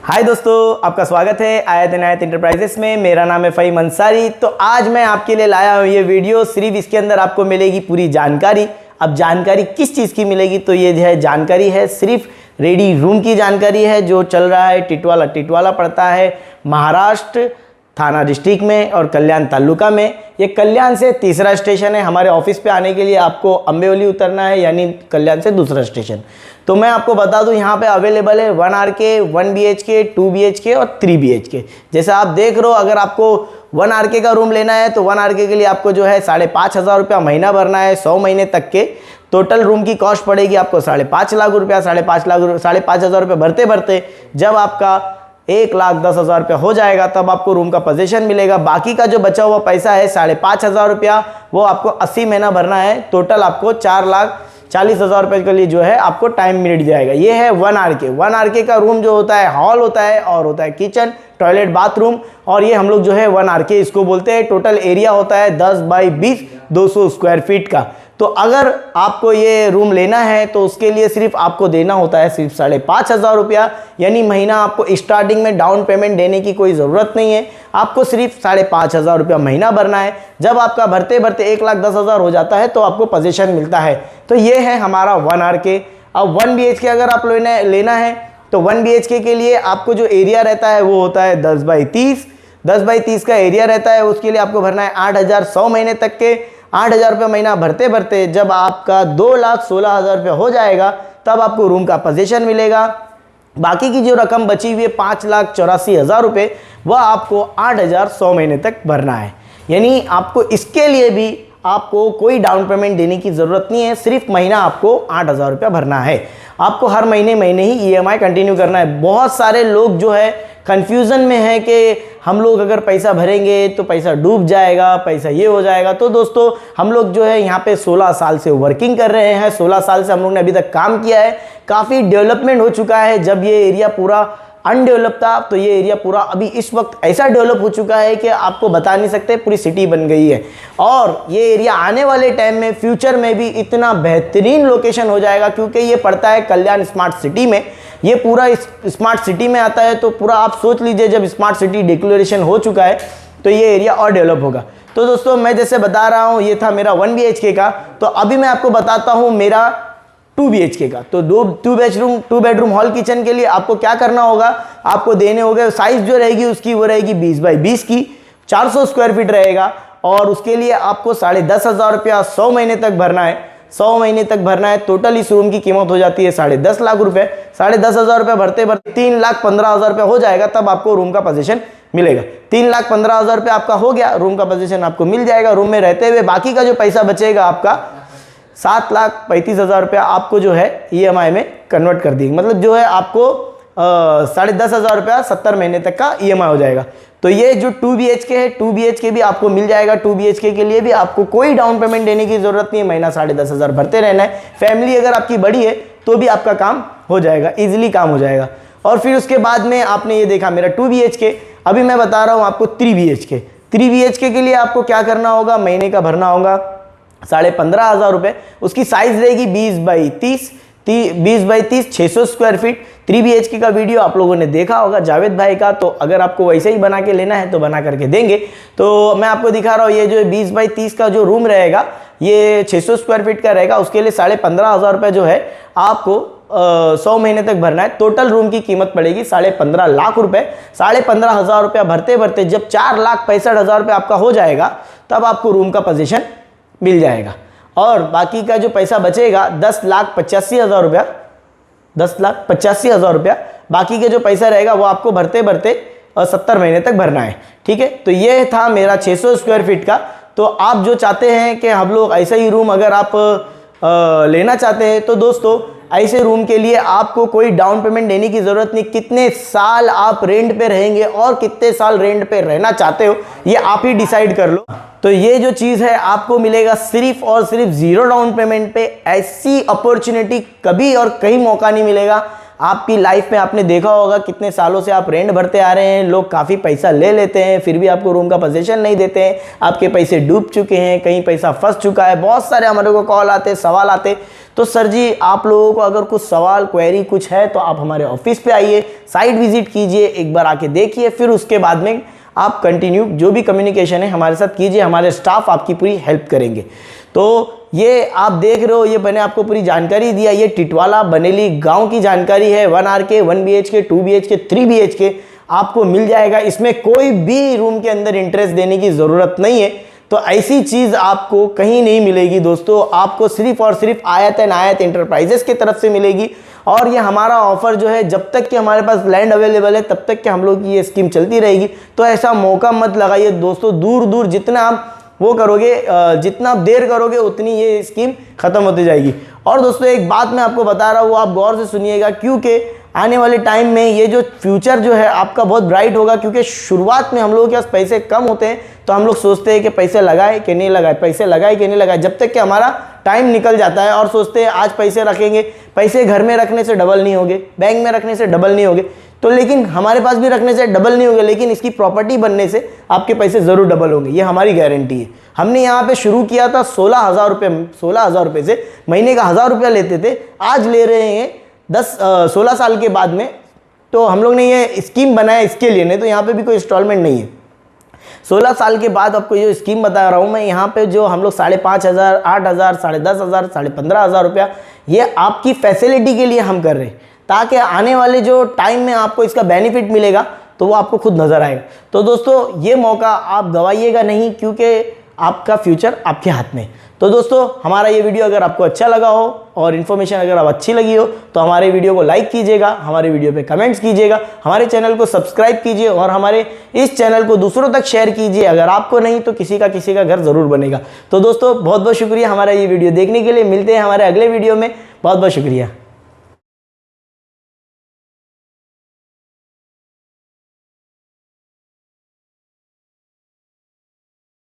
हाय दोस्तों, आपका स्वागत है आयत इनायत इंटरप्राइजेस में। मेरा नाम है फ़हीम अंसारी। तो आज मैं आपके लिए लाया हूँ ये वीडियो। सिर्फ इसके अंदर आपको मिलेगी पूरी जानकारी। अब जानकारी किस चीज़ की मिलेगी, तो ये जो है जानकारी है सिर्फ रेडी रूम की जानकारी है जो चल रहा है टिटवाला पड़ता है महाराष्ट्र थाना डिस्ट्रिक्ट में और कल्याण तालुका में। ये कल्याण से तीसरा स्टेशन है। हमारे ऑफिस पे आने के लिए आपको अंबेवली उतरना है, यानी कल्याण से दूसरा स्टेशन। तो मैं आपको बता दूं, यहाँ पे अवेलेबल है 1 RK, 1 BHK, 2 BHK और 3 BHK। जैसे आप देख रहे हो, अगर आपको 1 RK का रूम लेना है तो 1 RK के लिए आपको जो है 5,500 रुपया महीना भरना है 100 महीने तक के। टोटल रूम की कॉस्ट पड़ेगी आपको 5.5 लाख रुपया। 5,500 रुपये भरते भरते जब आपका 1,10,000 रुपया हो जाएगा तब आपको रूम का पोजीशन मिलेगा। बाकी का जो बचा हुआ पैसा है 5,500 रुपया, वो आपको 80 महीना भरना है। टोटल आपको 4,40,000 रुपये के लिए जो है आपको टाइम मिल जाएगा। ये है 1 RK। 1 RK का रूम जो होता है हॉल होता है और होता है किचन, टॉयलेट, बाथरूम। और ये हम लोग जो है 1 RK इसको बोलते हैं। टोटल एरिया होता है 10 बाई 20 200 स्क्वायर फीट का। तो अगर आपको ये रूम लेना है तो उसके लिए सिर्फ आपको देना होता है सिर्फ 5,500 रुपया, यानी महीना। आपको स्टार्टिंग में डाउन पेमेंट देने की कोई ज़रूरत नहीं है। आपको सिर्फ 5,500 रुपया महीना भरना है। जब आपका भरते भरते 1,10,000 हो जाता है तो आपको पोजीशन मिलता है। तो ये है हमारा 1 RK। अब 1 BHK अगर आप लेना है तो 1 BHK के लिए आपको जो एरिया रहता है वो होता है 10 बाई 30। 10 बाई 30 का एरिया रहता है। उसके लिए आपको भरना है 8,100 महीने तक के। 8,000 रुपये महीना भरते भरते जब आपका 2,16,000 रुपये हो जाएगा तब आपको रूम का पोजीशन मिलेगा। बाकी की जो रकम बची हुई है 5,84,000 रुपये, वह आपको 8,100 महीने तक भरना है। यानी आपको इसके लिए भी आपको कोई डाउन पेमेंट देने की ज़रूरत नहीं है। सिर्फ महीना आपको 8,000 रुपया भरना है। आपको हर महीने ही EMI कंटिन्यू करना है। बहुत सारे लोग जो है कन्फ्यूज़न में है कि हम लोग अगर पैसा भरेंगे तो पैसा डूब जाएगा, पैसा ये हो जाएगा। तो दोस्तों, हम लोग जो है यहाँ पे 16 साल से वर्किंग कर रहे हैं। 16 साल से हम लोग ने अभी तक काम किया है। काफ़ी डेवलपमेंट हो चुका है। जब ये एरिया पूरा अनडेवलप था तो ये एरिया पूरा अभी इस वक्त ऐसा डेवलप हो चुका है कि आपको बता नहीं सकते, पूरी सिटी बन गई है। और ये एरिया आने वाले टाइम में फ्यूचर में भी इतना बेहतरीन लोकेशन हो जाएगा, क्योंकि ये पड़ता है कल्याण स्मार्ट सिटी में। ये पूरा इस स्मार्ट सिटी में आता है। तो पूरा आप सोच लीजिए, जब स्मार्ट सिटी डिक्लेरेशन हो चुका है तो ये एरिया और डेवलप होगा। तो दोस्तों, मैं जैसे बता रहा हूँ, ये था मेरा 1 BHK का। तो अभी मैं आपको बताता हूँ मेरा 2 BHK का। तो 2 बेडरूम हॉल किचन के लिए आपको क्या करना होगा, आपको देने होंगे साइज जो रहेगी उसकी वो रहेगी 20 बाई 20 की, 400 स्क्वायर फीट रहेगा। और उसके लिए आपको 10,500 रुपया 100 महीने तक भरना है। 100 महीने तक भरना है। टोटल इस रूम की कीमत हो जाती है 10.5 लाख रुपए। 10,500 रुपये भरते भरते 3,15,000 रुपये हो जाएगा, तब आपको रूम का पोजीशन मिलेगा। 3,15,000 रुपये आपका हो गया, रूम का पोजीशन आपको मिल जाएगा रूम में रहते हुए। बाकी का जो पैसा बचेगा आपका 7,35,000 रुपया आपको जो है EMI में कन्वर्ट कर देंगे। मतलब जो है आपको 10,500 रुपया 70 महीने तक का EMI हो जाएगा। तो ये जो 2 BHK है, 2 BHK भी आपको मिल जाएगा। 2 BHK के लिए भी आपको कोई डाउन पेमेंट देने की जरूरत नहीं है। महीना 10,500 भरते रहना है। फैमिली अगर आपकी बड़ी है तो भी आपका काम हो जाएगा, इजीली काम हो जाएगा। और फिर उसके बाद में आपने ये देखा मेरा 2 BHK। अभी मैं बता रहा हूँ आपको 3 BHK। 3 BHK के लिए आपको क्या करना होगा, महीने का भरना होगा 15,500 रुपये। उसकी साइज रहेगी 20 बाई 30 600 स्क्वायर फीट। 3 BHK का वीडियो आप लोगों ने देखा होगा जावेद भाई का। तो अगर आपको वैसे ही बना के लेना है तो बना करके देंगे। तो मैं आपको दिखा रहा हूँ, ये जो 20 बाई 30 का जो रूम रहेगा ये 600 स्क्वायर फीट का रहेगा। उसके लिए 15,500 रुपये जो है आपको 100 महीने तक भरना है। टोटल रूम की कीमत पड़ेगी 15.5 लाख रुपए। 15,500 रुपया भरते भरते जब 4,65,000 रुपये आपका हो जाएगा तब आपको रूम का पोजीशन मिल जाएगा। और बाकी का जो पैसा बचेगा 10,85,000 रुपया, 10,85,000 रुपया बाकी के जो पैसा रहेगा वो आपको भरते भरते 70 महीने तक भरना है। ठीक है। तो ये था मेरा 600 स्क्वायर फीट का। तो आप जो चाहते हैं कि हम लोग ऐसा ही रूम अगर आप लेना चाहते हैं तो दोस्तों, ऐसे रूम के लिए आपको कोई डाउन पेमेंट देने की ज़रूरत नहीं। कितने साल आप रेंट पे रहेंगे और कितने साल रेंट पे रहना चाहते हो ये आप ही डिसाइड कर लो। तो ये जो चीज़ है आपको मिलेगा सिर्फ और सिर्फ 0 डाउन पेमेंट पे। ऐसी अपॉर्चुनिटी कभी और कहीं मौका नहीं मिलेगा। आपकी लाइफ में आपने देखा होगा कितने सालों से आप रेंट भरते आ रहे हैं, लोग काफ़ी पैसा ले लेते हैं फिर भी आपको रूम का पोजीशन नहीं देते हैं, आपके पैसे डूब चुके हैं, कहीं पैसा फंस चुका है। बहुत सारे हमारे को कॉल आते, सवाल आते। तो सर जी आप लोगों को अगर कुछ सवाल क्वेरी कुछ है तो आप हमारे ऑफिस पे आइए, साइट विजिट कीजिए, एक बार आके देखिए, फिर उसके बाद में आप कंटिन्यू जो भी कम्युनिकेशन है हमारे साथ कीजिए, हमारे स्टाफ आपकी पूरी हेल्प करेंगे। तो ये आप देख रहे हो, ये मैंने आपको पूरी जानकारी दिया। ये टिटवाला बनेली गांव की जानकारी है। 1 RK 1 BHK 2 BHK 3 BHK आपको मिल जाएगा। इसमें कोई भी रूम के अंदर इंटरेस्ट देने की ज़रूरत नहीं है। तो ऐसी चीज़ आपको कहीं नहीं मिलेगी दोस्तों, आपको सिर्फ और सिर्फ आयत एंड आयत इंटरप्राइजेस की तरफ से मिलेगी। और ये हमारा ऑफर जो है जब तक कि हमारे पास लैंड अवेलेबल है तब तक कि हम लोग की ये स्कीम चलती रहेगी। तो ऐसा मौका मत लगाइए दोस्तों, दूर दूर जितना आप वो करोगे, जितना आप देर करोगे उतनी ये स्कीम खत्म होती जाएगी। और दोस्तों एक बात मैं आपको बता रहा हूँ, आप गौर से सुनिएगा, क्योंकि आने वाले टाइम में ये जो फ्यूचर जो है आपका बहुत ब्राइट होगा। क्योंकि शुरुआत में हम लोगों के पास पैसे कम होते हैं तो हम लोग सोचते हैं कि पैसे लगाए कि नहीं लगाए, पैसे लगाए कि नहीं लगाए, जब तक कि हमारा टाइम निकल जाता है और सोचते हैं आज पैसे रखेंगे, पैसे घर में रखने से डबल नहीं होंगे, बैंक में रखने से डबल नहीं होंगे। तो लेकिन हमारे पास भी रखने से डबल नहीं होंगे, लेकिन इसकी प्रॉपर्टी बनने से आपके पैसे ज़रूर डबल होंगे, ये हमारी गारंटी है। हमने यहाँ पे शुरू किया था 16,000 रुपये, 16,000 रुपये से महीने का 1,000 रुपया लेते थे, आज ले रहे हैं 16 साल के बाद में। तो हम लोग ने ये स्कीम बनाया इसके लिए, नहीं तो यहाँ पे भी कोई इंस्टॉलमेंट नहीं है। 16 साल के बाद आपको ये स्कीम बता रहा हूँ मैं, यहाँ पे जो हम लोग 5,500, 8,000, 10,500, 15,500 रुपया ये आपकी फैसिलिटी के लिए हम कर रहे हैं, ताकि आने वाले जो टाइम में आपको इसका बेनिफिट मिलेगा तो वो आपको खुद नज़र आएगा। तो दोस्तों ये मौका आप गवाइएगा नहीं, क्योंकि आपका फ्यूचर आपके हाथ में। तो दोस्तों हमारा ये वीडियो अगर आपको अच्छा लगा हो और इन्फॉर्मेशन अगर आप अच्छी लगी हो तो हमारे वीडियो को लाइक कीजिएगा, हमारे वीडियो पे कमेंट्स कीजिएगा, हमारे चैनल को सब्सक्राइब कीजिए और हमारे इस चैनल को दूसरों तक शेयर कीजिए। अगर आपको नहीं तो किसी का घर ज़रूर बनेगा। तो दोस्तों बहुत बहुत शुक्रिया हमारा ये वीडियो देखने के लिए। मिलते हैं हमारे अगले वीडियो में। बहुत बहुत शुक्रिया।